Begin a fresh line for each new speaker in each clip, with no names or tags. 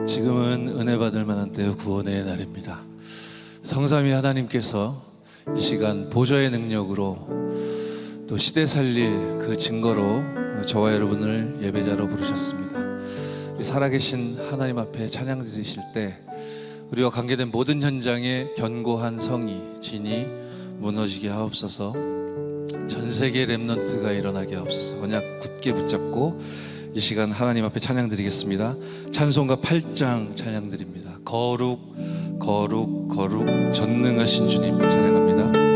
지금은 은혜 받을 만한 때요 구원의 날입니다. 성삼위 하나님께서 이 시간 보좌의 능력으로 또 시대 살릴 그 증거로 저와 여러분을 예배자로 부르셨습니다. 우리 살아계신 하나님 앞에 찬양 드리실 때 우리와 관계된 모든 현장에 견고한 성이 진이 무너지게 하옵소서. 전 세계 렘넌트가 일어나게 하옵소서. 언약 굳게 붙잡고 이 시간 하나님 앞에 찬양 드리겠습니다. 찬송가 8장 찬양 드립니다. 거룩 거룩 거룩 전능하신 주님 찬양합니다.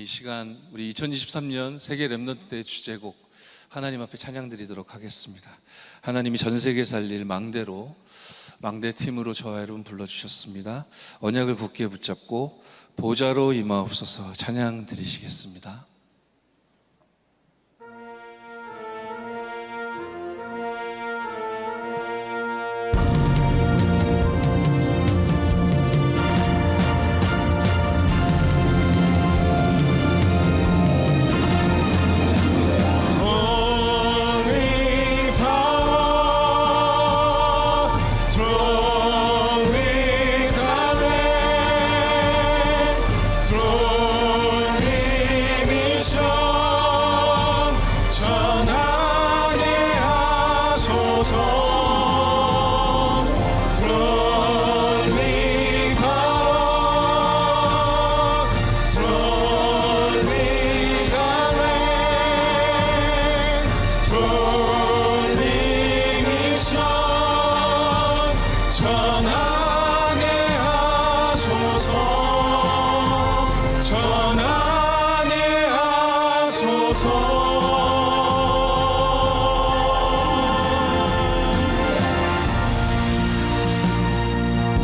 이 시간 우리 2023년 세계 렘넌트 대회 주제곡 하나님 앞에 찬양 드리도록 하겠습니다. 하나님이 전 세계 살릴 망대팀으로 저와 여러분 불러주셨습니다. 언약을 굳게 붙잡고 보좌로 임하옵소서 찬양 드리시겠습니다.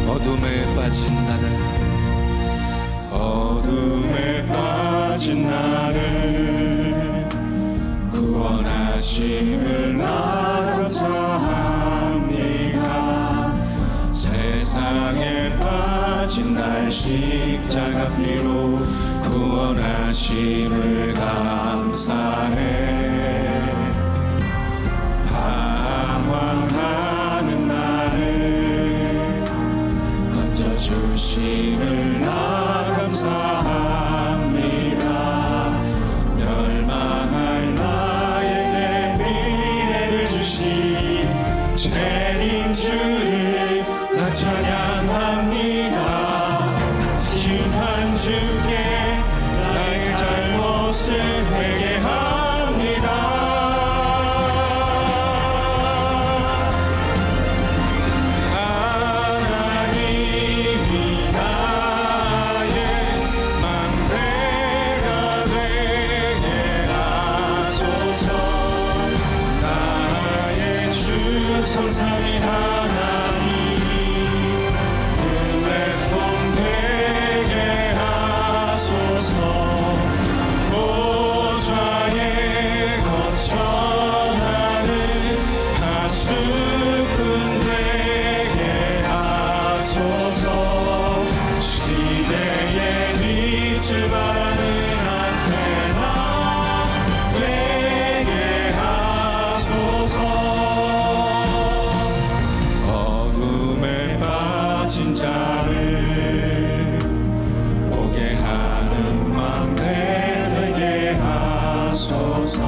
어둠에 빠진 나를
어둠에 빠진 나를 구원하심을 나 감사합니다. 세상에 빠진 날 십자가 피로 구원하심을 감사해. 방황하는 나를 건져주심을 나 감사합니다. 멸망할 나에게 미래를 주신 재림주를 나 찬양합니다. 심판 주께 나의 잘못을 회개합니다. 하나님이 나의 망대가 되게 하소서. 나의 주 성삼위 하나님 플랫폼 되게 하소서. 보좌에 거쳐 나를 하수꾼 되게 하소서. 시대의 빛을 바라는 안테나 되게 하소서. 어둠에 빠진 자를 오게 하는 망대 되게 하소서.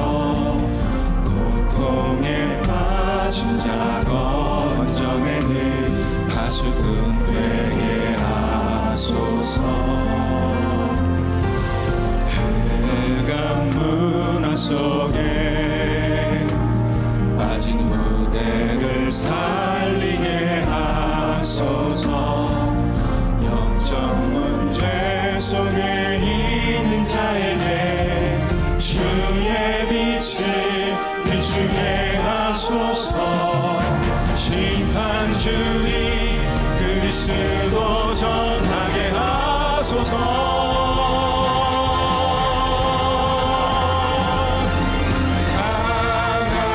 고통에 빠진 자 건져내는 하수꾼 되게 하소서. 흑암 문화 속에 빠진 후대를 살리게 하소서. 영적 문제 속에 있는 자에게 주의 빛을 비추게 하소서. 심판주의 그리스도 전하게 하소서.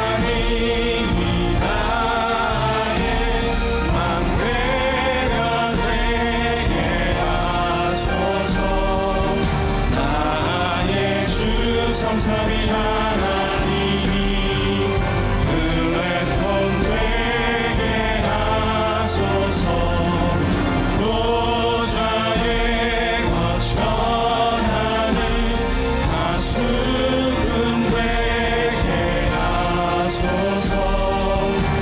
하나님이 나의 망대가 되게 하소서. 나의 주 성삼위 하나님이 플랫폼 되게 하소서. 보좌에 거쳐 나는 하수꾼 되게 하소서.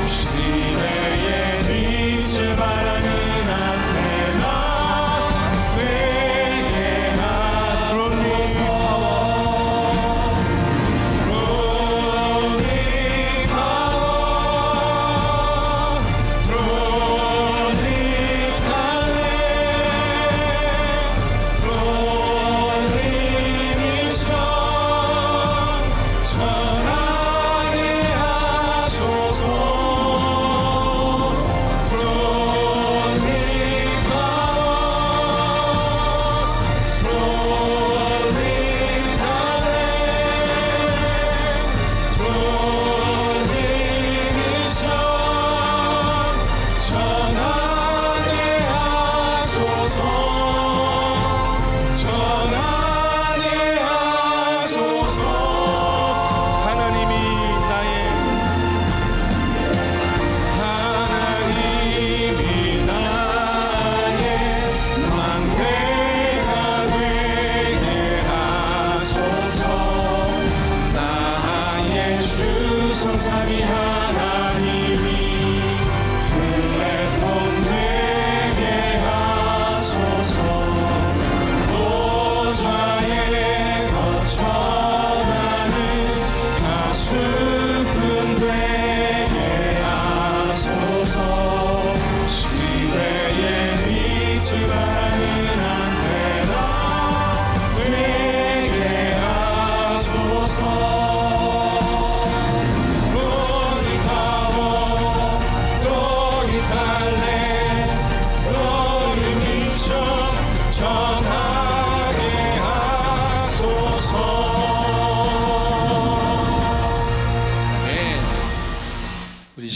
시대의 빛을 바라는 안테나 되게 하소서. 성삼위 하나님이 플랫폼 되게 하소서. 보좌에 거쳐 나는 하수꾼 되게 하소서. 시대의 빛을 바라는 안테나 되게 하소서.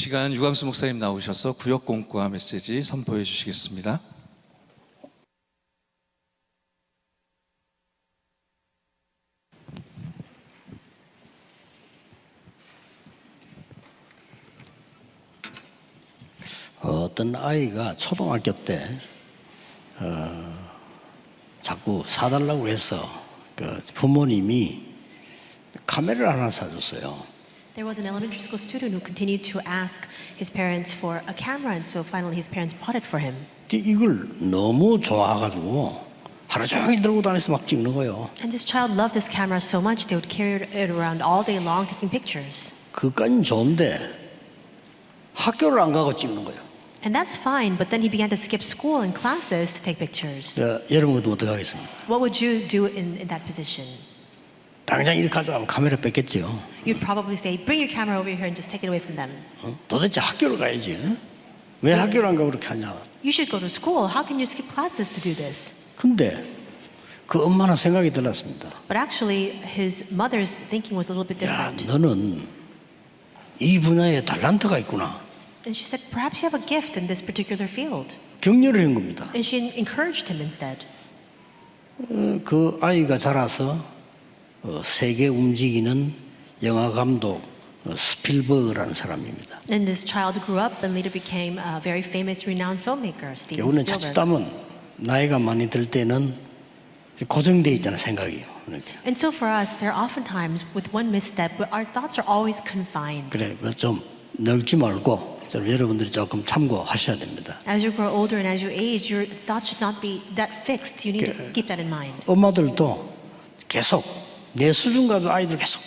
시간 유광수 목사님 나오셔서 구역공과 메시지 선포해 주시겠습니다.
어떤 아이가 초등학교 때 자꾸 사달라고 해서 그 부모님이 카메라를 하나 사줬어요.
There was an elementary school student who continued to ask his parents for a camera, and so finally his parents bought it for him.
이걸 너무 좋아가지고 하루 종일 들고 다니면서 막 찍는 거예요.
And this child loved this camera so much they would carry it around all day long taking pictures.
그건 좋은데 학교를 안 가고 찍는 거예요.
And that's fine, but then he began to skip school and classes to take pictures.
여러분도 어떻게 하겠습니까?
What would you do in that position?
당장 이렇게 가져가면 카메라 뺏겠지요.
You'd probably say, bring your camera over here and just take it away from them.
도대체 학교를 가야지. 왜 학교를 안 가고 그렇게 하냐.
You should go to school. How can you skip classes to do this?
근데 그 엄마는 생각이 들었습니다.
But actually, his mother's thinking was a little bit
야,
different.
너는 이 분야에 달란트가 있구나.
And she said, perhaps you have a gift in this particular field.
격려를 한 겁니다.
And she encouraged him instead.
그 아이가 자라서 세계 움직이는 영화 감독 스필버그라는 사람입니다.
And this child grew up and later became a very famous, renowned filmmaker, Steven
우리는
Spielberg.
자칫하면 나이가 많이 들 때는 고정돼 있잖아 생각이. 이렇게.
And so for us, there are oftentimes with one misstep, our thoughts are always confined.
그래 좀 넓지 말고 좀 여러분들이 조금 참고하셔야 됩니다.
As you grow older and as you age, your thoughts should not be that fixed. You need to keep that in mind.
엄마들도 계속 내 수준과도 아이들 계속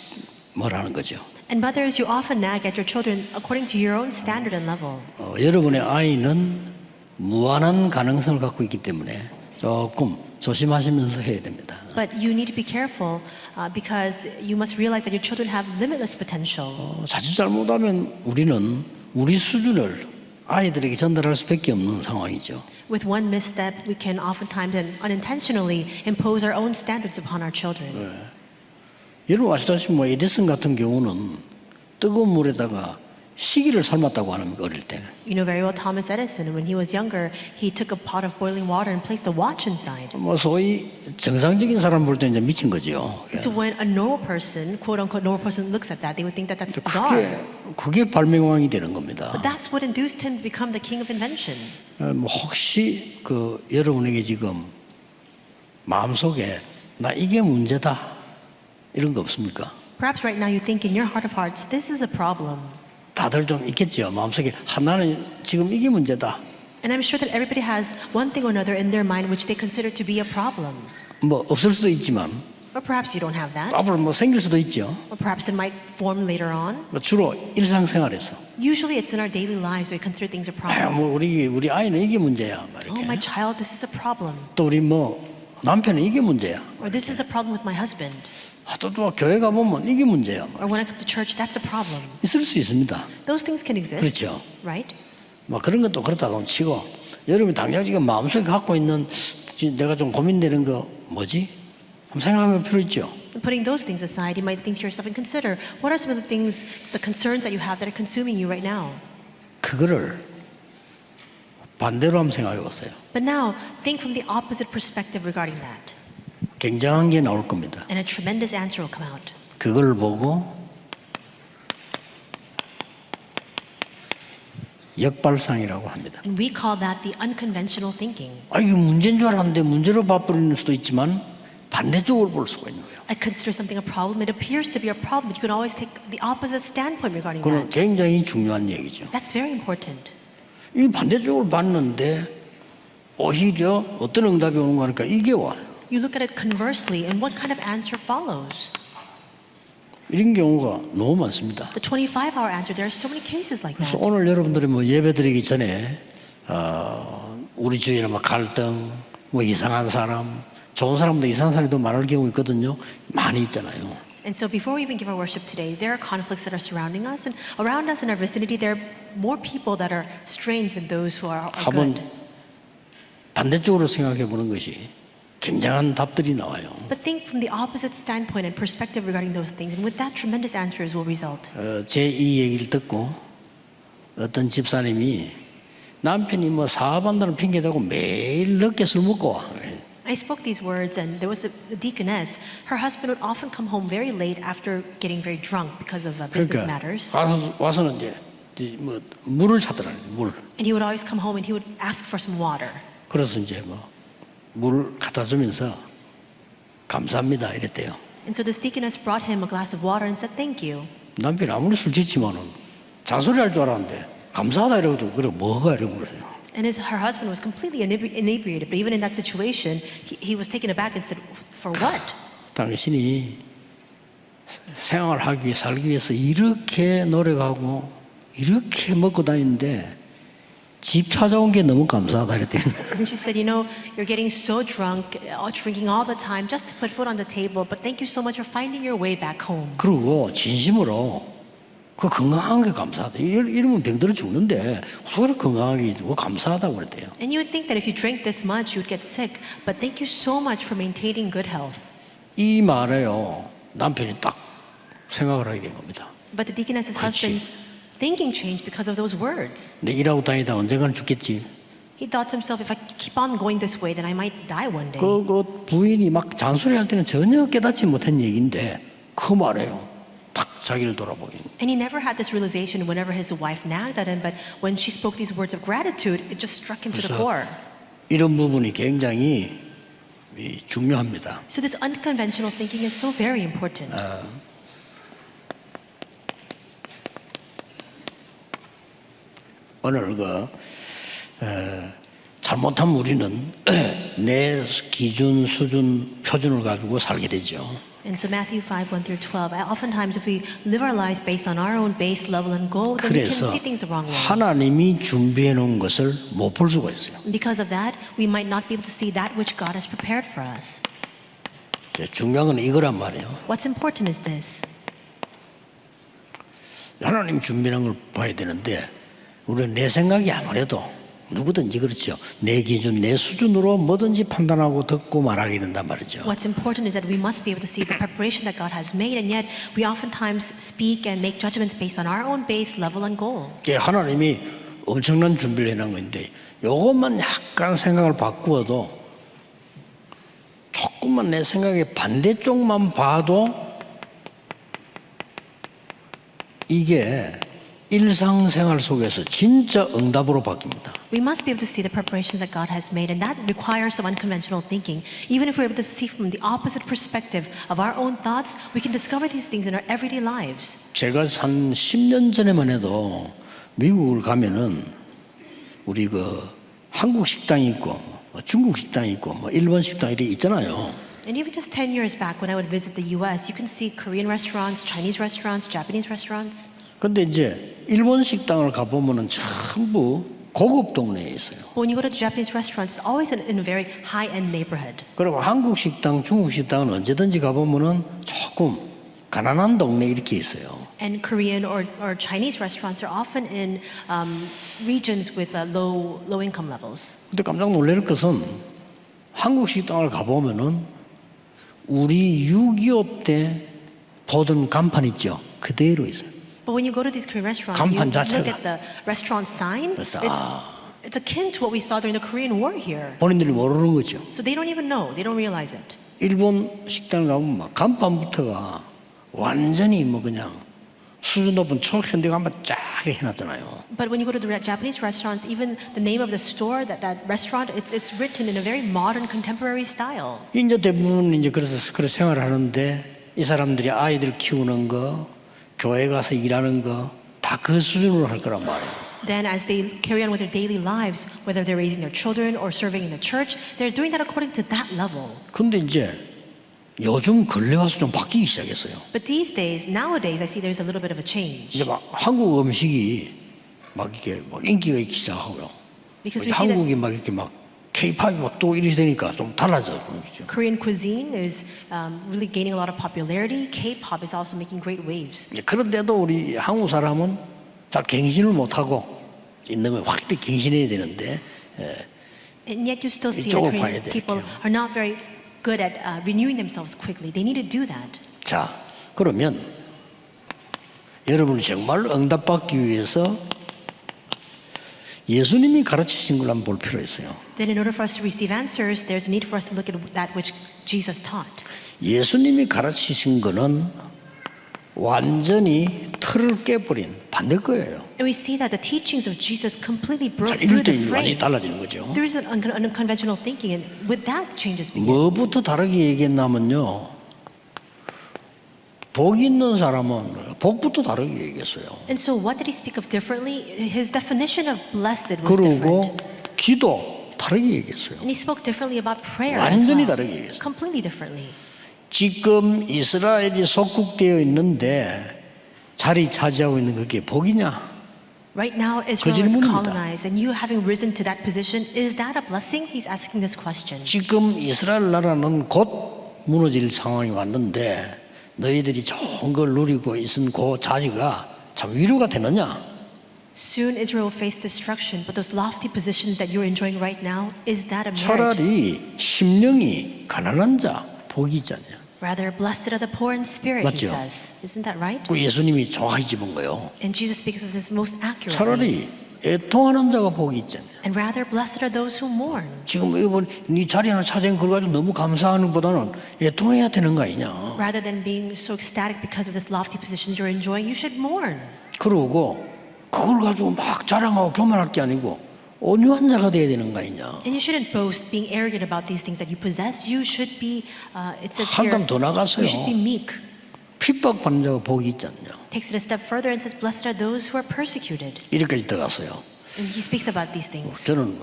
뭐라는 거죠.
And mothers, you often nag at your children according to your own standard and level.
여러분의 아이는 무한한 가능성을 갖고 있기 때문에 조금 조심하시면서 해야 됩니다.
But you need to be careful because you must realize that your children have limitless potential.
자칫 잘못하면 우리는 우리 수준을 아이들에게 전달할 수밖에 없는 상황이죠.
With one misstep, we can oftentimes and unintentionally impose our own standards upon our children.
여러분 아시다시피 뭐 에디슨 같은 경우는 뜨거운 물에다가 시기를 삶았다고 하는 거 어릴 때.
You know very well Thomas Edison. When he was younger, he took a pot of boiling water and placed a watch inside.
뭐 소위 정상적인 사람 볼 때 이제 미친 거죠.
So when a normal person, quote unquote normal person, looks at that, they would think that that's bizarre.
그게 발명왕이 되는 겁니다.
But that's what induced him to become the king of invention.
뭐 혹시 그 여러분에게 지금 마음속에 나 이게 문제다 이런 거 없습니까?
Perhaps right now you think in your heart of hearts, this is a problem.
다들 좀 있겠죠. 마음속에 나는 지금 이게 문제다.
And I'm sure that everybody has one thing or another in their mind which they consider to be a problem.
뭐 없을 수도 있지만
Or perhaps you don't have that.
앞으로 뭐 생길 수도 있죠.
Or perhaps it might form later on.
뭐 주로 일상생활에서
Usually it's in our daily lives we consider things a problem.
뭐 우리 아이는 이게 문제야. 막
Oh, my
이렇게.
child, this is a problem.
또 우리 뭐 남편은 이게 문제야.
Or this is a problem with my husband.
또 교회 가 보면 이게 문제야.
Or when I come to church, that's a problem.
있을 수 있습니다.
Those things can exist.
그렇죠.
Right?
뭐 그런 것도 그렇다고 치고 여러분이 당장 지금 마음속에 갖고 있는 내가 좀 고민되는 거 뭐지? 한번 생각할 필요 있죠.
Putting those things aside, you might think to yourself and consider what are some of the things, the concerns that you have that are consuming you right now.
그거를 반대로 한번 생각해 보세요.
But now, think from the opposite perspective regarding that.
굉장한 게 나올 겁니다.
And a tremendous answer will come out.
그걸 보고 역발상이라고 합니다.
And we call that the unconventional thinking.
이게 문제인 줄 알았는데 문제로 봐버리는 수도 있지만 반대쪽으로 볼 수가 있는 거예요.
I consider something a problem. It appears to be a problem, but you can always take the opposite standpoint regarding
그건
that.
굉장히 중요한 얘기죠.
That's very important.
이 반대쪽으로 봤는데 오히려 어떤 응답이 오는 거니까 이게 와.
You look at it conversely, and what kind of answer follows?
이런 경우가 너무 많습니다.
The 25-hour answer, there are so many cases like
그래서
that.
오늘 여러분들이 뭐 예배드리기 전에 우리 주위에는 뭐 갈등, 뭐 이상한 사람, 좋은 사람도 이상한 사람도 많을 경우 있거든요. 많이 있잖아요.
And so before we even give our worship today, there are conflicts that are surrounding us, and around us in our vicinity, there are more people that are strange than those who are
한번
good.
반대쪽으로 생각해 보는 것이 굉장한 답들이 나와요.
But think from the opposite standpoint and perspective regarding those things, and with that, tremendous answers will result.
제 이 얘기를 듣고 어떤 집사님이 남편이 뭐 사업한다는 핑계대고 매일 늦게 술 먹고 와.
I spoke these words, and there was a deaconess. Her husband would often come home very late after getting very drunk because of business
그러니까
matters.
와서는 이제 뭐 물을 찾더라고요. 물.
And he would always come home and he would ask for some water.
그래서 이제 뭐 물을 갖다 주면서 감사합니다 이랬대요.
And so this deaconess brought him a glass of water and said, "Thank you."
남편이 아무리 술 취지만은 잔소리할 줄 알았는데 감사하다 이러고 그래 뭐가 이러고 그러세요.
And her husband was completely inebriated, but even in that situation, he was taken aback and said, "For what?"
당신이 생활하기 위해 살기 위해서 이렇게 노력하고 이렇게 먹고 다니는데 집 찾아온 게 너무 감사하다 이랬대요.
And she said, "You know, you're getting so drunk, drinking all the time just to put food on the table, but thank you so much for finding your way back home."
그리고 진심으로 그 건강한 게 감사하다. 이러면 병들어 죽는데 소리 건강하게 있고 감사하다고 그랬대요.
And you would think that if you drank this much, you would get sick, but thank you so much for maintaining good health.
이 말에요 남편이 딱 생각을 하게 된 겁니다.
But the deaconess's
그렇지.
husband's thinking changed because of those words.
내 일하고 다니다 언젠가는 죽겠지.
He thought to himself, if I keep on going this way, then I might die one day.
그 부인이 막 잔소리할 때는 전혀 깨닫지 못한 얘기인데 그 말에요 딱 자기를 돌아보게.
And he never had this realization whenever his wife nagged at him, but when she spoke these words of gratitude, it just struck him to the
그래서
core.
이런 부분이 굉장히 중요합니다.
So this unconventional thinking is so very important.
오늘 잘못하면 우리는 내 기준, 수준, 표준을 가지고 살게 되죠.
And so Matthew 5:1-12. Oftentimes, if we live our lives based on our own base level and goal, then we can
그래서
see things the wrong way.
하나님이 준비해 놓은 것을 못 볼 수가 있어요.
And because of that, we might not be able to see that which God has prepared for us.
중요한 건 이거란 말이에요.
What's important is this.
하나님 준비한 걸 봐야 되는데 우리는 내 생각이 아무래도 누구든지 그렇죠. 내 기준, 내 수준으로 뭐든지 판단하고 듣고 말하게 된단 말이죠.
What's important is that we must be able to see the preparation that God has made, and yet we oftentimes speak and make judgments based on our own base level and goal.
하나님이 엄청난 준비를 해놓은 건데 이것만 약간 생각을 바꾸어도 조금만 내 생각의 반대쪽만 봐도 이게 일상생활 속에서 진짜 응답으로 바뀝니다.
We must be able to see the preparations that God has made, and that requires some unconventional thinking. Even if we're able to see from the opposite perspective of our own thoughts, we can discover these things in our everyday lives.
제가 한 10년 전에만 해도 미국을 가면은 우리 한국 식당이 있고 중국 식당이 있고 일본 식당 이렇게 있잖아요.
And even just 10 years back when I would visit the US, you can see Korean restaurants, Chinese restaurants, Japanese restaurants.
근데 이제 일본 식당을 가보면은 전부 고급 동네에 있어요.
But when you go to the Japanese restaurants, it's always in a very high-end neighborhood.
그리고 한국 식당, 중국 식당은 언제든지 가보면은 조금 가난한 동네 이렇게 있어요.
And Korean or Chinese restaurants are often in regions with low income levels.
근데 깜짝 놀랄 것은 한국 식당을 가보면은 우리 6.25 때 보던 간판 있죠. 그대로 있어요.
But when you go to these Korean restaurants, you
간판
look
자체가.
at the restaurant sign,
그래서
it's akin to what we saw during the Korean War here.
본인들이 모르는 거죠.
So they don't even know, they don't realize it.
일본 식당을 가보면 막 간판부터가 완전히 그냥 수준 높은 초현대 간판 쫙 해놨잖아요.
But when you go to the Japanese restaurants, even the name of the store, that restaurant, it's written in a very modern, contemporary style.
이제 대부분 이제 그래서 생활을 하는데 이 사람들이 아이들 키우는 거, 교회 가서 일하는 거 다 그 수준으로 할 거란 말이에요.
Then as they carry on with their daily lives, whether they're raising their children or serving in the church, they're doing that according to that level.
근데 이제 요즘 근래 와서 좀 바뀌기 시작했어요.
But these days, nowadays, I see there's a little bit of a change.
이제 막 한국 음식이 막 이렇게 막 인기가 있기 시작하고요.
Because we see that
한국이 막 이렇게 막 K-팝이 막 또 이렇게 되니까 좀 달라져.
Korean cuisine is really gaining a lot of popularity. K-pop is also making great waves.
그런데도 우리 한국 사람은 잘 갱신을 못하고 있는 걸 확 갱신해야 되는데
And yet you still see that
이쪽을
Korean
봐야
people
될게요.
are not very good at renewing themselves quickly. They need to do that.
자, 그러면 여러분이 정말 응답받기 위해서 예수님이 가르치신 걸 한번 볼 필요 있어요.
Then in order for us to receive answers, there's a need for us to look at that which Jesus taught.
예수님이 가르치신 거는 완전히 틀을 깨버린 반대 거예요.
And we see that the teachings of Jesus completely
자,
broke
이럴
through
때
the
완전히
frame.
달라지는 거죠.
There is an unconventional thinking, and with that, changes begin.
뭐부터 다르게 얘기했냐면요. 복 있는 사람은 복부터 다르게 얘기했어요.
And so, what did he speak of differently? His definition of blessed was
그리고
different.
기도 다르게 얘기했어요.
And he spoke differently about prayer as
완전히
well.
다르게 얘기했어요.
Completely differently.
지금 이스라엘이 속국되어 있는데 자리 차지하고 있는 그게 복이냐?
Right now, Israel is
질문입니다.
colonized, and you having risen to that position, is that a blessing? He's asking this question.
지금 이스라엘 나라는 곧 무너질 상황이 왔는데 너희들이 좋은 걸 누리고 있은 그 자리가 참 위로가 되느냐?
Soon Israel will face destruction, but those lofty positions that you're enjoying right now, is that a merit?
차라리 심령이 가난한 자 복이 있잖아요.
Rather, blessed are the poor in spirit, he
맞죠?
says. Isn't that right?
그 예수님이 정확히 집은 거예요.
And Jesus speaks of this most accurately.
차라리 애통하는 자가 복이 있잖아요.
And rather, blessed are those who mourn.
지금 이번 네 자리 하나 찾은 걸 가지고 너무 감사하는 것보다는 애통해야 되는 거 아니냐.
Rather than being so ecstatic because of this lofty positions you're enjoying, you should mourn.
그러고 그걸 가지고 막 자랑하고 교만할 게 아니고 온유한 자가 돼야 되는 거 아니냐.
And you shouldn't boast, being arrogant about these things that you possess. You should be, it says here,
한땀 더 나갔어요.
you should be meek.
핍박받는 자가 복이 있잖아요.
Takes it a step further and says, blessed are those who are persecuted.
이렇게까지 들어갔어요.
And he speaks about these things.
저는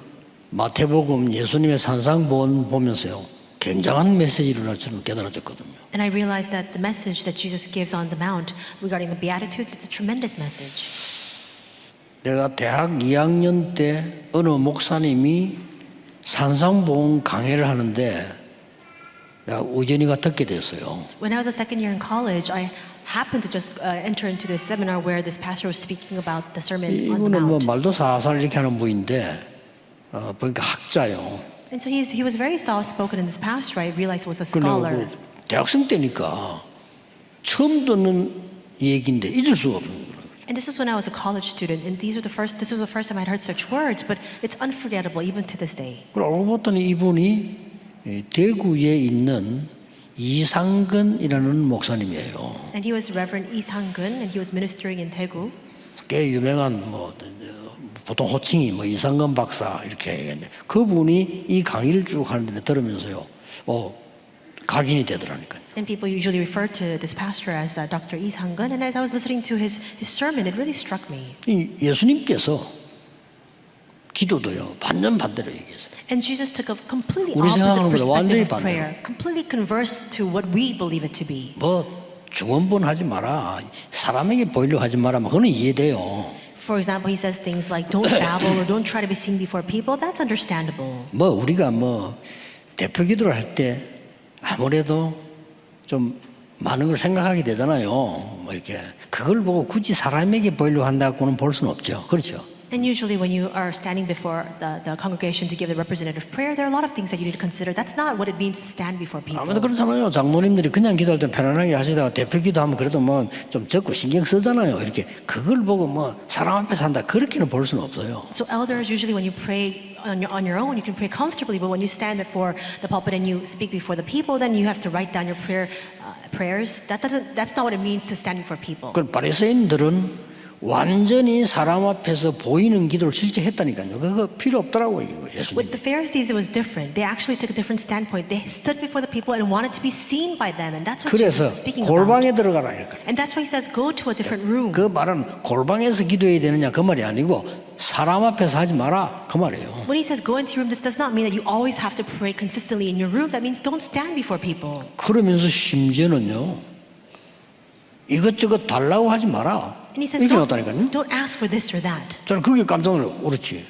마태복음 예수님의 산상보원 보면서요. 굉장한 메시지를 저는 깨달아졌거든요.
And I realized that the message that Jesus gives on the Mount regarding the Beatitudes, it's a tremendous message.
내가 대학 2학년 때 어느 목사님이 산상보험 강해를 하는데 내가 우연히가 듣게 됐어요.
When I was a second year in college, I happened to just enter into this seminar where this pastor was speaking about the Sermon on the
이분은 뭐
Mount.
말도 살살 이렇게 하는 분인데 보니까 학자요.
And so he was very soft-spoken, and this pastor, I realized, was a
그리고
scholar.
대학생 때니까 처음 듣는 얘기인데 잊을 수가 없는 거예요.
And this was when I was a college student, and this was the first time I'd heard such words, but it's unforgettable even to this day.
그러고 봤더니 이분이 대구에 있는 이상근이라는 목사님이에요.
And he was Reverend Lee Sang-gun, and he was ministering in Daegu.
꽤 유명한 뭐 보통 호칭이 뭐 이상근 박사 이렇게 얘기했는데 그분이 이 강의를 쭉 하는데 들으면서요. 각인이 되더라니까요.
And people usually refer to this pastor as Dr. Lee Sang-gun, and as I was listening to his sermon, it really struck me.
이 예수님께서 기도도요 반대로 얘기했어요.
And Jesus took a completely
우리
opposite
생각하는 것보다 완전히
perspective of
반대로.
prayer, completely converse to what we believe it to be.
뭐 중언부언 하지 마라. 사람에게 보이려고 하지 마라. 그거는 이해돼요.
For example, he says things like, don't babble or don't try to be seen before people. That's understandable.
뭐 우리가 뭐 대표 기도를 할 때 아무래도 좀 많은 걸 생각하게 되잖아요. 뭐 이렇게 그걸 보고 굳이 사람에게 보이려고 한다고는 볼 수는 없죠. 그렇죠?
And usually when you are standing before the congregation to give the representative prayer, there are a lot of things that you need to consider. That's not what it means to stand before people.
아무래도 그렇잖아요. 장로님들이 그냥 기도할 때 편안하게 하시다가 대표 기도하면 그래도 뭐 좀 적고 신경 쓰잖아요. 이렇게 그걸 보고 뭐 사람 앞에서 한다 그렇게는 볼 수는 없어요.
So elders, usually when you pray on your own, you can pray comfortably. But when you stand before the pulpit and you speak before the people, then you have to write down your prayers. That's not what it means to stand before people.
그 바리새인들은 완전히 사람 앞에서 보이는 기도를 실제 했다니까요. 그거 필요 없더라고요. 예수님.
With the Pharisees, it was different. They actually took a different standpoint. They stood before the people and wanted to be seen by them, and that's what
그래서
Jesus is speaking
골방에
about.
들어가라 이럴까요.
And that's why he says, go to a different room.
그 말은 골방에서 기도해야 되느냐 그 말이 아니고 사람 앞에서 하지 마라 그 말이에요.
When he says go into your room, this does not mean that you always have to pray consistently in your room. That means don't stand before people.
그러면서 심지어는요 이것저것 달라고 하지 마라
And he says,
이렇게 나왔다니까요.
don't ask for this or that.
저는 그게 깜짝 놀랐어요. 그렇지.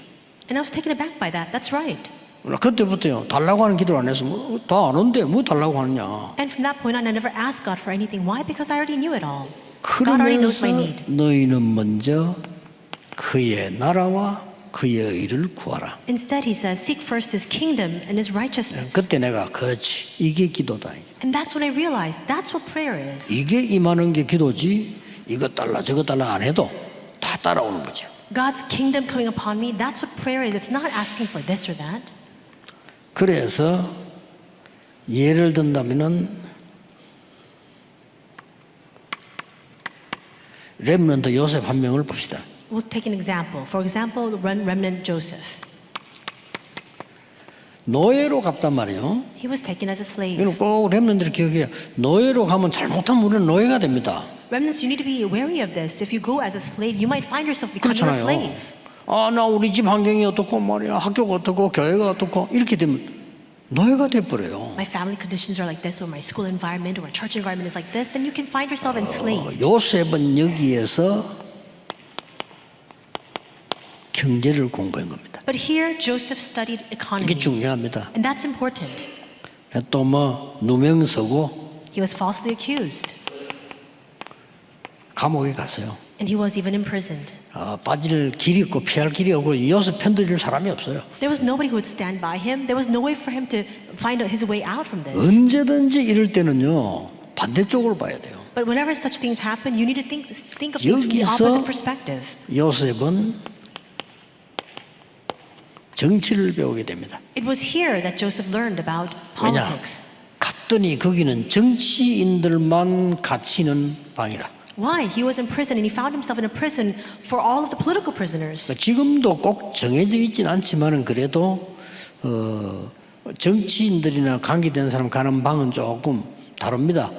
And I was taken aback by that. That's right.
그때부터요 달라고 하는 기도를 안 해서 다 아는데 뭐 달라고 하느냐.
And from that point on, I never asked God for anything. Why? Because I already knew it all. God already knows
그러면서
my need.
너희는 먼저 그의 나라와 그의 의를 구하라.
Instead, he says, seek first his kingdom and his righteousness.
그때 내가 그렇지 이게 기도다.
And that's when I realized that's what prayer is.
이게 임하는 게 기도지 이거 달라 저거 달라 안 해도 다 따라오는 거죠.
God's kingdom coming upon me, that's what prayer is. It's not asking for this or that.
그래서 예를 든다면은 렘넌트 요셉 한 명을 봅시다.
We'll take an example. For example, the remnant Joseph.
노예로 갔단 말이에요.
He was taken as a slave.
이건 꼭 렘넌트들 기억해요. 노예로 가면 잘못하면 우리는 노예가 됩니다.
Remnants, you need to be wary of this. If you go as a slave, you might find yourself becoming a
그렇잖아요.
slave.
아, 나 우리 집 환경이 어떻고 말이야, 학교가 어떻고 교회가 어떻고 이렇게 되면 노예가 돼버려요.
My family conditions are like this, or my school environment, or my church environment is like this, then you can find yourself enslaved.
요셉은 여기에서 경제를 공부한 겁니다.
But here, Joseph studied
이게
economy,
중요합니다.
and that's important.
또 뭐 누명 서고
He was falsely accused,
감옥에 갔어요.
and he was even imprisoned.
빠질 길이 없고 피할 길이 없고 요셉 편들줄 사람이 없어요.
There was nobody who would stand by him. There was no way for him to find his way out from this.
언제든지 이럴 때는요 반대쪽으로 봐야 돼요.
But whenever such things happen, you need to think of things from the
여기서
opposite perspective.
요셉은 정치를 배우게 됩니다.
It was here that Joseph learned about
왜냐?
politics.
갔더니 거기는 정치인들만 갇히는 방이라.
Why? He was in prison, and he found himself in a prison for all of the political prisoners.
지금도 꼭 정해져 있진 않지만은 그래도 정치인들이나 관계된 사람 가는 방은 조금 다릅니다.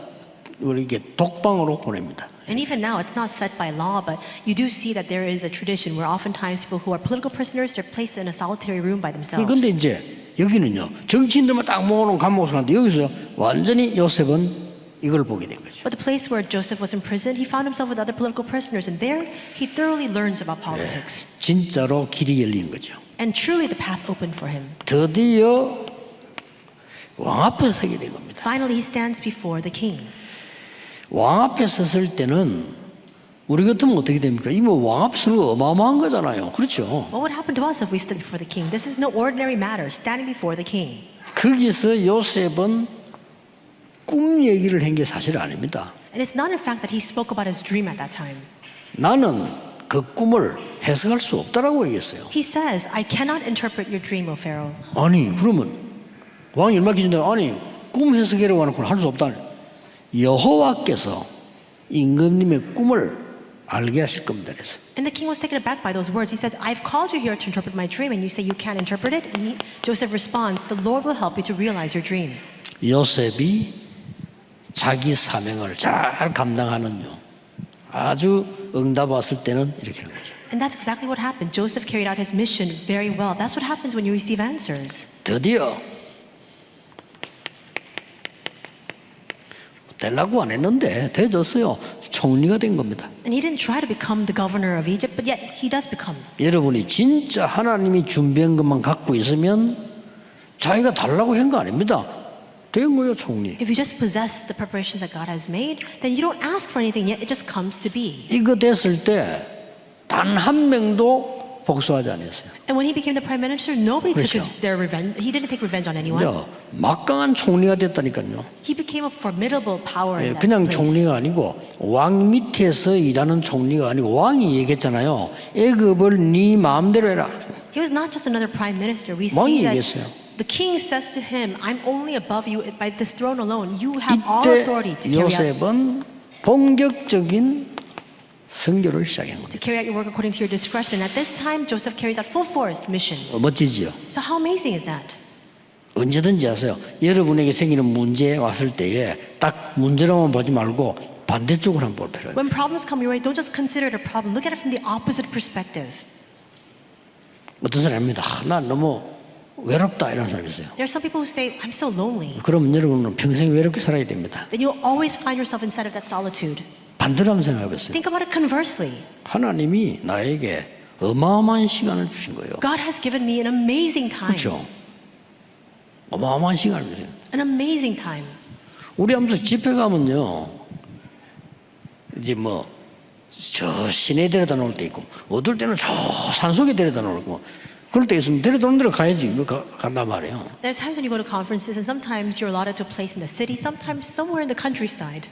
이렇게 독방으로 보냅니다.
And even now, it's not set by law, but you do see that there is a tradition where oftentimes people who are political prisoners, they're placed in a solitary room by themselves.
그런데 이제 여기는요 정치인들만 딱 모아놓은 감옥을 하는데 여기서 완전히 요셉은 이걸 보게 된 거죠.
But the place where Joseph was in prison, he found himself with other political prisoners, and there he thoroughly learns about politics.
진짜로 길이 열리는 거죠.
And truly the path opened for him.
드디어 왕 앞에 서게 된 겁니다.
Finally, he stands before the king.
왕 앞에 섰을 때는 우리 같으면 어떻게 됩니까? 이 뭐 왕 앞에 서는 거 어마어마한 거잖아요. 그렇죠?
What would happen to us if we stood before the king? This is no ordinary matter, standing before the king.
거기서 요셉은 꿈 얘기를 한 게 사실 아닙니다.
And it's not in fact that he spoke about his dream at that time.
나는 그 꿈을 해석할 수 없다라고 얘기했어요.
He says, I cannot interpret your dream, O Pharaoh.
아니 그러면 왕이 얼마 기준인데 아니 꿈 해석이라고 하는 걸 할 수 없다. 여호와께서 임금님의 꿈을 알게 하실 겁니다. 그래서
And the king was taken aback by those words. He says, I've called you here to interpret my dream, and you say you can't interpret it? And Joseph responds, the Lord will help you to realize your dream.
요셉이 자기 사명을 잘 감당하는요. 아주 응답 왔을 때는 이렇게 하는 거죠.
And that's exactly what happened. Joseph carried out his mission very well. That's what happens when you receive answers.
드디어 되려고 안 했는데 돼졌어요. 총리가 된 겁니다.
And he didn't try to become the governor of Egypt, but yet he does become.
여러분이 진짜 하나님이 준비한 것만 갖고 있으면 자기가 달라고 한 거 아닙니다. 된 거예요, 총리.
If you just possess the preparations that God has made, then you don't ask for anything, yet it just comes to be.
이거 됐을 때 단 한 명도 복수하지 않았어요.
And when he became the prime minister, nobody took
그렇죠.
their revenge. He didn't take revenge on anyone.
막강한 총리가 됐다니까요.
He became a formidable power in that
그냥
place.
총리가 아니고 왕 밑에서 일하는 총리가 아니고 왕이 얘기했잖아요. 애굽을 네 마음대로 해라.
He was not just another prime minister. We
왕이
see that
얘기했어요.
the king says to him, I'm only above you by this throne alone. You have all authority to
이때
carry out
요셉은 본격적인 선교를 시작한 겁니다.
to carry out your work according to your discretion. And at this time, Joseph carries out full force missions.
멋지지요.
So how amazing is that?
언제든지 하세요. 여러분에게 생기는 문제 왔을 때에 딱 문제로만 보지 말고 반대쪽으로 한번 볼 필요해요.
When problems come your way, don't just consider it a problem. Look at it from the opposite perspective.
어떤 사람입니다. 난 너무 외롭다 이런 사람이 있어요.
There are some people who say, I'm so lonely.
그럼 여러분은 평생 외롭게 살아야 됩니다.
Then you'll always find yourself inside of that solitude.
반대로 한번 생각해보세요.
Think about it conversely.
하나님이 나에게 어마어마한 시간을 주신 거예요.
God has given me an amazing time.
그렇죠? 어마어마한 시간을 주세요.
An amazing time.
우리 아무튼 집회 가면요, 이제 뭐 저 시내 데려다 놓을 때 있고, 어떨 때는 저 산속에 데려다 놓고, 그럴 때 있으면 데려다 놓는 데로 가야지 간단 말이에요.
There are times when you go to conferences, and sometimes you're allotted to a place in the city, sometimes somewhere in the countryside.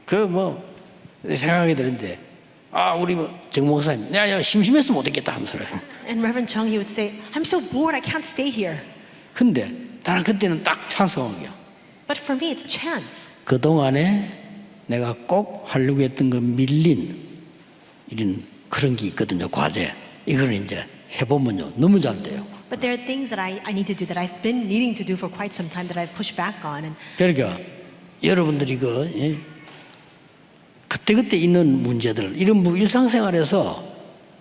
그 뭐 생각이 드는데 우리 정 목사님, 내가 심심해서 못 있겠다 하면서.
And Reverend Chung, he would say, I'm so bored, I can't stay here.
근데 나는 그때는 딱 찬성이야.
But for me, it's chance.
그 동안에 내가 꼭 하려고 했던 그 밀린 이런 그런 게 있거든요. 과제. 이걸 이제 해보면요, 너무 잘 돼요.
But there are things that I need to do that I've been needing to do for quite some time that I've pushed back on. And
그러니까 여러분들이 그때그때 있는 문제들, 이런 일상생활에서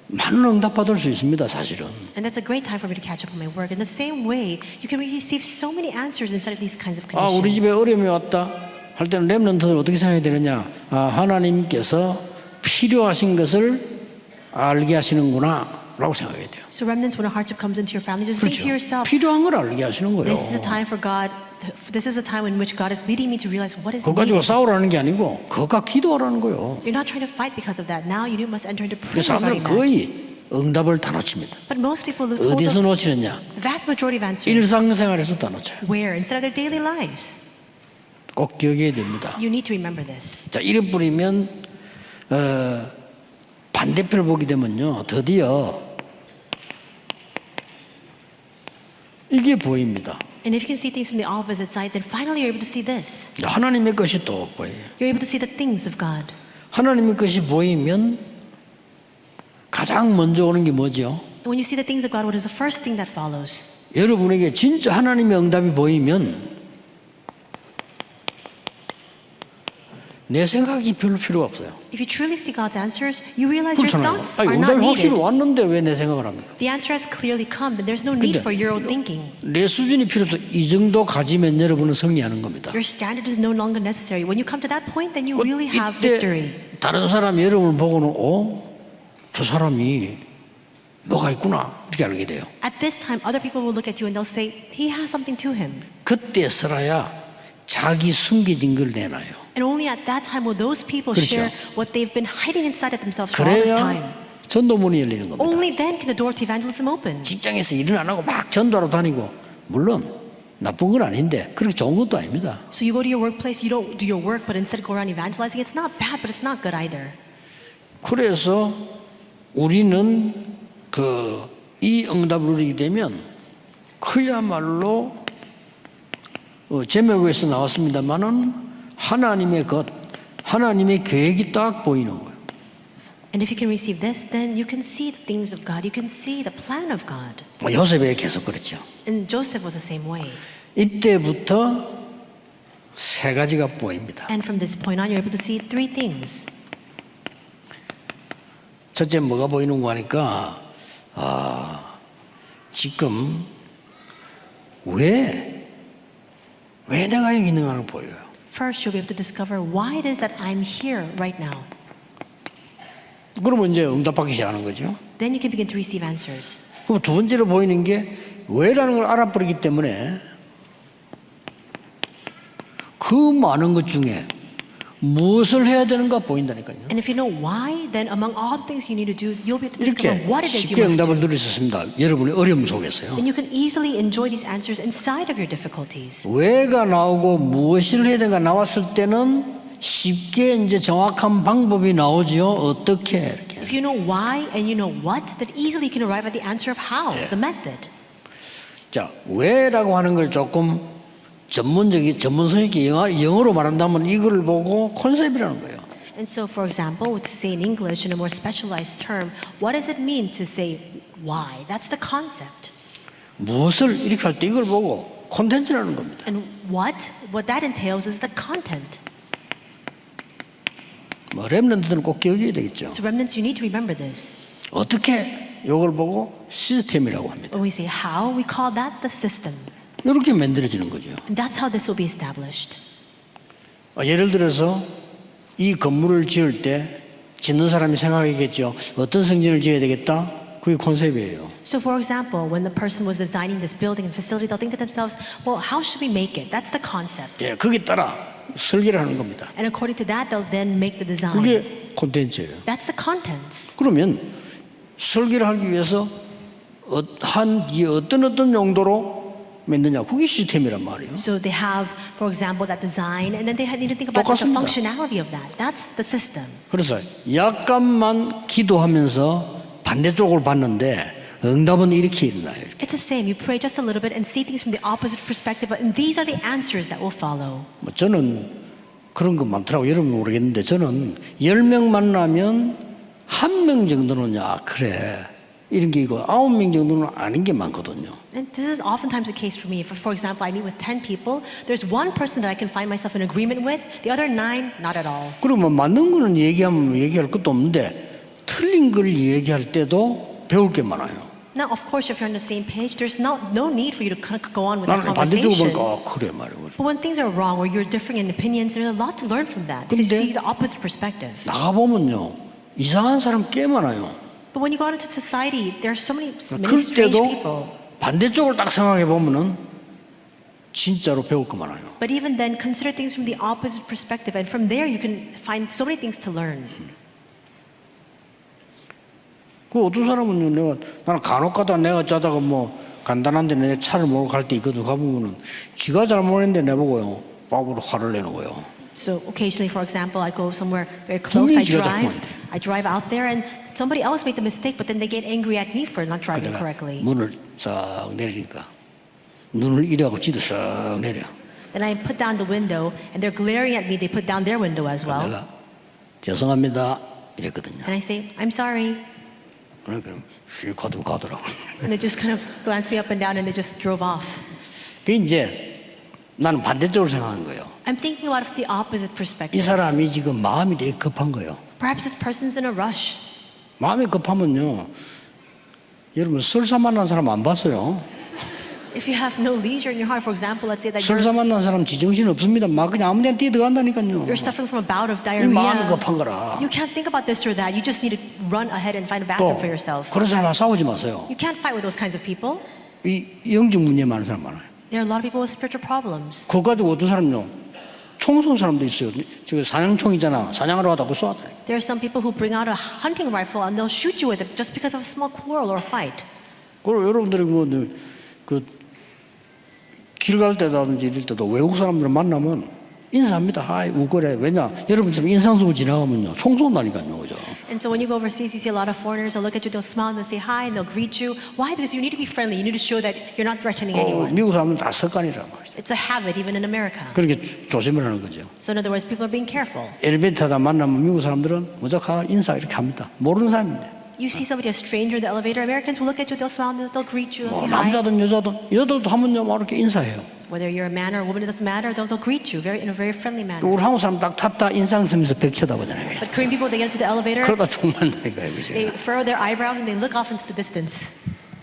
많은 응답 받을 수 있습니다, 사실은.
And that's a great time for me to catch up on my work. In the same way, you can receive so many answers inside of these kinds of conditions.
우리 집에 어려움이 왔다 할 때는 렘넌트들 어떻게 생각해야 되느냐? 하나님께서 필요하신 것을 알게 하시는구나 라고 생각해야 돼요.
So remnants, when a hardship comes into your family, just think
그렇죠.
to yourself,
필요한 걸 알게 하시는 거예요.
this is a time for God. This is a time in which God is leading me to realize what is
그거 가지고
needed.
싸우라는 게 아니고 그것과 기도하라는 거예요.
You're not trying to fight because of that. Now you must enter into prayer
사람들은
regarding that.
거의 응답을 다 놓칩니다.
But most people lose hold
어디서
of
놓치느냐?
the vast majority of answers.
일상생활에서 다 놓쳐요.
Where? Instead of their daily lives.
꼭 기억해야 됩니다.
You need to remember this.
자, 이래 뿌리면 반대편을 보게 되면요, 드디어 이게 보입니다.
And if you can see things from the opposite side, then finally you're able to see this.
하나님의 것이 또 보여요.
You're able to see the things of God.
하나님의 것이 보이면 가장 먼저 오는 게 뭐죠?
And when you see the things of God, what is the first thing that follows?
여러분에게 진짜 하나님의 응답이 보이면 내 생각이 별로 필요가 없어요.
If you truly see God's answers, you realize your
그렇잖아요.
thoughts are not
응답이 확실히
needed.
왔는데 왜 내 생각을 합니까?
The answer has clearly come, then there's no need
근데
for your own thinking.
내 수준이 필요 없어. 이 정도 가지면 여러분은 승리하는 겁니다.
Your standard is no longer necessary. When you come to that point, then you really have victory.
이때 다른 사람이 여러분을 보고는 저 사람이 뭐가 있구나 이렇게 알게 돼요.
At this time, other people will look at you and they'll say, he has something to him.
그때 서라야 자기 숨겨진 걸 내놔요.
And only at that time will those people
그렇죠.
share what they've been hiding inside of themselves for all this time.
그래야 전도문이 열리는 겁니다.
Only then can the door to evangelism open.
직장에서 일은 안 하고 막 전도하러 다니고 물론 나쁜 건 아닌데 그렇게 좋은 것도 아닙니다.
So you go to your workplace, you don't do your work, but instead go around evangelizing. It's not bad, but it's not good either.
그래서 우리는 이 응답을 누리게 되면 그야말로 제목에서 나왔습니다만은 하나님의 것, 하나님의 계획이 딱 보이는 거예요.
And if you can receive this, then you can see the things of God. You can see the plan of God.
요셉에 계속 그렇죠.
And Joseph was the same way.
이때부터 세 가지가 보입니다.
And from this point on, you're able to see three things.
첫째 뭐가 보이는 거 하니까 지금 왜 내가 여기 있는가를 보여요.
First, you'll be able to discover why it is that I'm here right now.
그러면 이제 응답받기 시작하는 거죠.
Then you can begin to receive answers.
그럼 두 번째로 보이는 게 왜라는 걸 알아버리기 때문에 그 많은 것 중에 무엇을 해야 되는가 보인다니까요.
And if you know why, then among all the things you need to do, you'll be able to
이렇게
discover what it is
쉽게
you must
응답을
do.
누릴 수 있습니다. 여러분의 어려움 속에서요.
Then you can easily enjoy these answers inside of your difficulties.
왜가 나오고 무엇을 해야 되는가 나왔을 때는 쉽게 이제 정확한 방법이 나오지요. 어떻게 이렇게.
If you know why and you know what, then easily you can arrive at the answer of how, the method.
자, 왜라고 하는 걸 조금 전문성 있게 영어로 말한다면 이걸 보고 컨셉이라는 거예요.
And so, for example, to say in English in a more specialized term, what does it mean to say why? That's the concept.
무엇을 이렇게 할 때 이걸 보고 콘텐츠라는 겁니다.
And what that entails is the content.
렘넌트들은 꼭 기억해야 되겠죠.
So remnants, you need to remember this.
어떻게 이걸 보고 시스템이라고 합니다.
When we say how, we call that the system.
이렇게 만들어지는 거죠.
And that's how this will be established.
예를 들어서 이 건물을 지을 때 짓는 사람이 생각하겠죠. 어떤 성전을 지어야 되겠다? 그게 컨셉이에요.
So for example, when the person was designing this building and facility, they'll think to themselves, well, how should we make it? That's the concept.
예, 거기에 따라 설계를 하는 겁니다.
And according to that, they'll then make the design.
그게 콘텐츠예요.
That's the contents.
그러면 설계를 하기 위해서 어떤 용도로 만드냐? 그게 시스템이란 말이에요.
So they have, for example, that design, and then they need to think about the
똑같습니다.
functionality of that. That's the system.
그래서 약간만 기도하면서 반대쪽을 봤는데 응답은 이렇게 일어나요.
It's the same. You pray just a little bit and see things from the opposite perspective, and these are the answers that will follow.
뭐 저는 그런 거 많더라고. 여러분 모르겠는데 저는 10명 만나면 1명 정도는 야 그래 이런 게 있고 9명 정도는 아닌 게 많거든요.
And this is oftentimes the case for me. If, for example, I meet with 10 people, there's one person that I can find myself in agreement with, the other 9, not at all.
그러면 맞는 거는 얘기하면 얘기할 것도 없는데 틀린 걸 얘기할 때도 배울 게 많아요.
Now, of course, if you're on the same page, there's no need for you to kind of go on with that
나는 반대쪽으로
conversation.
보니까 그래 말이에요.
But when things are wrong, where you're differing in opinions, there's a lot to learn from that. Because you see the opposite perspective.
나가보면요 이상한 사람 꽤 많아요.
But when you go out into society, there are so many
그럴
strange
때도
people.
반대쪽을 딱 생각해 보면은 진짜로 배울 거 많아요.
But even then, consider things from the opposite perspective, and from there you can find so many things to learn.
그 어떤 사람은 나는 간혹가다 내가 짜다가 뭐 간단한데 내 차를 몰고 갈 때 있거든. 가보면은 지가 잘못했는데 내보고요 바보로 화를 내는 거예요.
So occasionally, for example, I go somewhere very close. I drive out there, and somebody else made the mistake, but then they get angry at me for not driving
그래가
correctly.
문을 싹 내리니까 눈을 이래하고 지도 싹 내려.
Then I put down the window, and they're glaring at me. They put down their window as well,
내가 죄송합니다 이랬거든요.
and I say, "I'm sorry."
그러니까 실컷 가더라고.
And they just kind of glanced me up and down, and they just drove off.
그 이제 나는 반대쪽으로 생각하는 거예요.
I'm thinking about it from the opposite
이
perspective.
사람이 지금 마음이 되게 급한 거예요.
Perhaps this person's in a rush.
마음이 급하면요. 여러분 설사 만난 사람 안 봤어요.
If you have no leisure in your heart, for example, let's say that
설사 만난 사람 지정신 없습니다. 막 그냥 아무 데나 뛰어들어간다니까요.
you're suffering from a bout of
이 마음이
diarrhea.
급한 거라.
You can't think about this or that. You just need to run ahead and find a
또
bathroom for yourself.
그런 사람하고 싸우지 마세요.
You can't fight with those kinds of people.
이 영적 문제 많은 사람 많아요.
There are a lot of people with spiritual problems.
그거 가지고 어떤 사람요. 총 쏜 사람도 있어요. 지금 사냥총이잖아. 사냥하러 가다가 쏘았다.
There are some people who bring out a hunting rifle and they'll shoot you with it just because of a small quarrel or fight.
그리고 여러분들이 길 갈 때라든지 이럴 때도 외국 사람들 만나면 인사합니다. 하이 우거래. 왜냐? 여러분처럼 인상 쓰고 지나가면요. 총 쏜다니까요. 그죠?
And so when you go overseas, you see a lot of foreigners. They'll look at you, they'll smile, and they'll say hi, and they'll greet you. Why? Because you need to be friendly. You need to show that you're not threatening anyone.
미국 사람은 다 습관이란 말이죠.
It's a habit even in America.
그렇게 조심을 하는 거죠.
So in other words, people are being careful.
엘리베이터다 만나면 미국 사람들은 무조건 인사 이렇게 합니다. 모르는 사람인데.
You see somebody, a stranger in the elevator, Americans will look at you, they'll smile, and they'll greet you, they'll
뭐
say hi.
남자든 여자들도 하면요 막 이렇게 인사해요.
Whether you're a man or a woman, it doesn't matter. They'll greet you in a very friendly manner.
우리 한국 사람 딱 탔다 인상 쓰면서 벽 쳐다보잖아요.
But Korean people, they get into the elevator,
그러다 총 맞는다니까요. 그죠?
they furrow their eyebrows and they look off into the distance.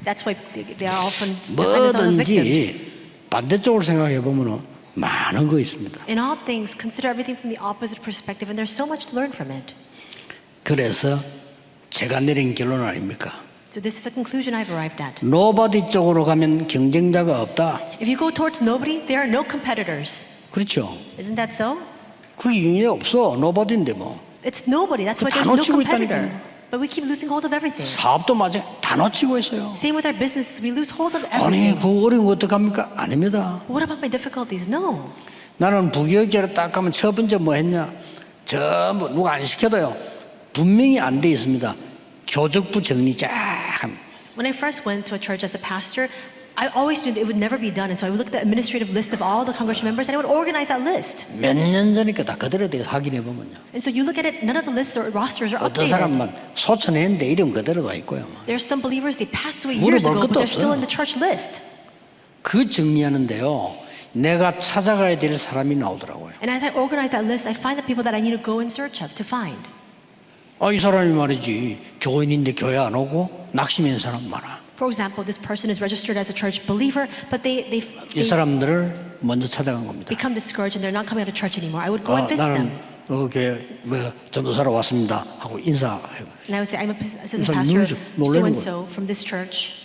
That's why they are often victims.
뭐든지 반대쪽으로 생각해 보면은 많은 거 있습니다.
In all things, consider everything from the opposite perspective, and there's so much to learn from it.
그래서 제가 내린 결론 아닙니까?
So this is the conclusion I've arrived at.
노바디 쪽으로 가면 경쟁자가 없다.
If you go towards nobody, there are no competitors.
그렇죠.
Isn't that so?
그게 경쟁자 없어. 노바디인데 뭐.
It's nobody. That's why
다
there's no
놓치고
competitor.
있다니까요.
But we keep losing hold of everything.
사업도 마찬가지. 다 놓치고 있어요.
Same with our businesses. We lose hold of
아니
everything.
그 어려운 거 어떡합니까? 아닙니다.
What about my difficulties? No.
나는 부교육자로 딱 가면 첫 번째 뭐 했냐? 전부 누가 안 시켜도요. 분명히 안 돼 있습니다. 교적부 정리 쫙 합니다.
When I first went to a church as a pastor, I always knew that it would never be done. And so I would look at the administrative list of all the congregation members and I would organize that list.
몇 년 전이니까 다 그대로 돼 확인해 보면요.
And so you look at it, none of the lists or rosters are
어떤
updated.
사람만 소천했는데 이름 그대로 가 있고요.
There's some believers, they passed away
물어볼
years ago, but
것도
they're still
없어요.
in the church list.
그 정리하는데요. 내가 찾아가야 될 사람이 나오더라고요.
And as I organize that list, I find the people that I need to go in search of to find.
이 사람이 말이지 교인인데 교회 안 오고 낙심인 사람 많아.
For example, this person is registered as a church believer, but they
이 사람들을 먼저 찾아간 겁니다.
become discouraged and they're not coming out of church anymore. I would go and visit
나는
them.
교회 전도사로 왔습니다 하고 인사해요.
And I would say, I'm assistant
사람
pastor
놀라는
so-and-so from this church.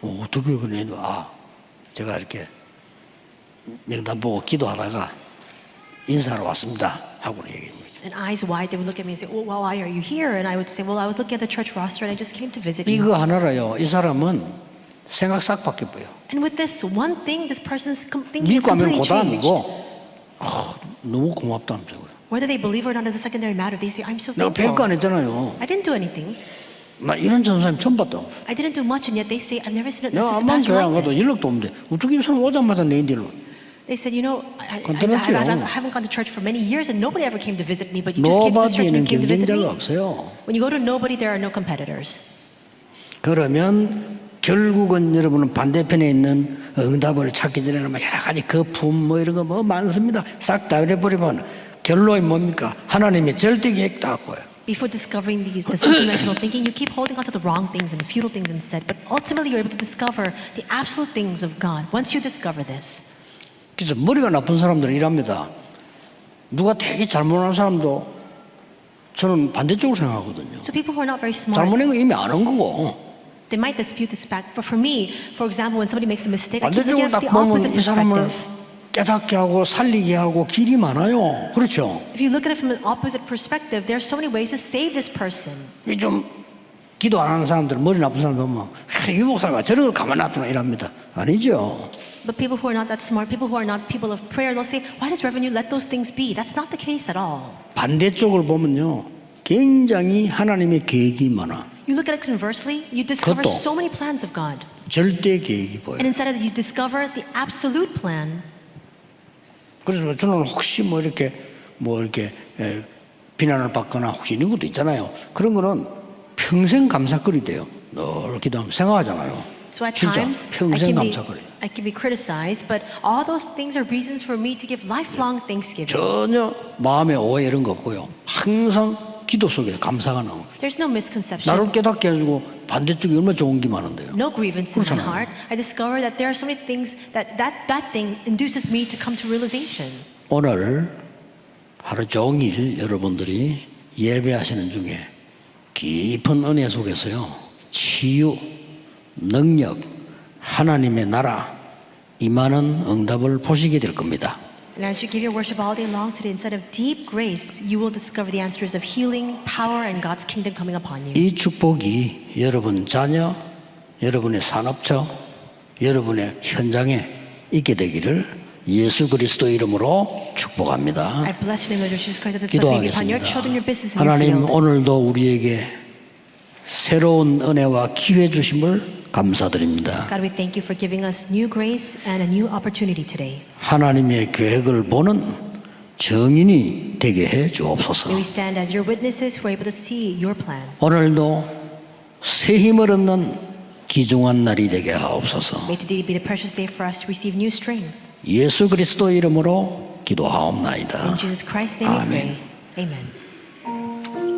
어떻게 그래? 제가 이렇게 명단 보고 기도하다가 인사하러 왔습니다 하고 얘기합니다.
And eyes wide, they would look at me and say, well, why are you here? And I would say, well, I was looking at the church roster and I just came to visit you.
이거 하나라요. 이 사람은 생각 싹 바뀌어요.
And with this one thing, this person's thinking is
믿고 하면
completely changed.
고다니고 너무 고맙다면서요.
Whether they believe or not is a secondary matter. They say, I'm so
내가
thankful.
별거 안 했잖아요.
I didn't do anything.
나 이런 전사님 처음 봤다.
I didn't do much, and yet they say, I've never seen a
내가
assistant
암만
pastor
교회 안
like
가도
this.
연락도 없는데 어떻게 이 사람 오자마자 내 인디로.
They said, you know, I
간단하지요.
haven't gone to church for many years, and nobody ever came to visit me, but you just came to the church and
노바디에는
you came to visit me.
경쟁자가 없어요.
When you go to nobody, there are no competitors.
그러면 결국은 여러분은 반대편에 있는 응답을 찾기 전에는 막 여러 가지 거품 뭐 이런 거 뭐 많습니다. 싹 다 잃어버리면 결론이 뭡니까? 하나님의 절대 계획 다 갖고요.
Before discovering this unconventional thinking, you keep holding on to the wrong things and futile things instead. But ultimately, you're able to discover the absolute things of God. Once you discover this,
그래서 머리가 나쁜 사람들은 이랍니다. 누가 되게 잘못한 사람도 저는 반대쪽으로 생각하거든요.
so people who are not very smart,
잘못한 거 이미 아는 거고
they might dispute this fact. But for me, for example, when somebody makes a mistake, I keep
반대쪽으로
looking at
딱
the
보면
opposite
이 사람을
perspective.
깨닫게 하고 살리게 하고 길이 많아요. 그렇죠?
If you look at it from an opposite perspective, there are so many ways to save this person.
좀 기도 안 하는 사람들, 머리 나쁜 사람 보면 이 목사가 저런 걸 가만 놔두나 이랍니다. 아니죠.
But people who are not that smart, people who are not people of prayer, they'll say, why does Reverend you let those things be? That's not the case at all.
반대쪽을 보면요, 굉장히 하나님의 계획이 많아.
You look at it conversely, you discover
그것도
so many plans of God.
절대 계획이 보여.
And inside of it, you discover the absolute plan.
그래서 저는 혹시 뭐 이렇게 비난을 받거나 혹시 이런 것도 있잖아요. 그런 거는 평생 감사거리 돼요. 늘 기도하면 생각하잖아요.
So at
진짜
times,
평생 감사거리.
I can be criticized, but all those things are reasons for me to give lifelong thanksgiving.
전혀 마음에 오해 이런 거 없고요. 항상 기도 속에서 감사가 나오고.
There's no misconception,
나를 깨닫게 해주고 반대쪽이 얼마나 좋은 게 많은데요.
no grievance in my
그렇잖아요.
heart. I discover that there are so many things that thing induces me to come to realization.
오늘 하루 종일 여러분들이 예배하시는 중에 깊은 은혜 속에서요, 치유, 능력, 하나님의 나라 임하는 응답을 보시게 될 겁니다.
And as you give your worship all day long today, instead of deep grace, you will discover the answers of healing, power, and God's kingdom coming upon you.
이 축복이 여러분 자녀, 여러분의 산업처, 여러분의 현장에 있게 되기를 예수 그리스도 이름으로 축복합니다.
I bless you in the name of Jesus Christ. That this blessing be upon your children, your business, and your
하나님
field.
오늘도 우리에게 새로운 은혜와 기회 주심을 감사드립니다.
God, we thank you for giving us new grace and a new opportunity today.
하나님의 계획을 보는 증인이 되게 해 주옵소서.
May we stand as your witnesses who are able to see your plan.
오늘도 새 힘을 얻는 귀중한 날이 되게 하옵소서.
May today be the precious day for us to receive new strength.
예수 그리스도 이름으로 기도하옵나이다.
In Jesus Christ's name we
아멘.
pray. Amen.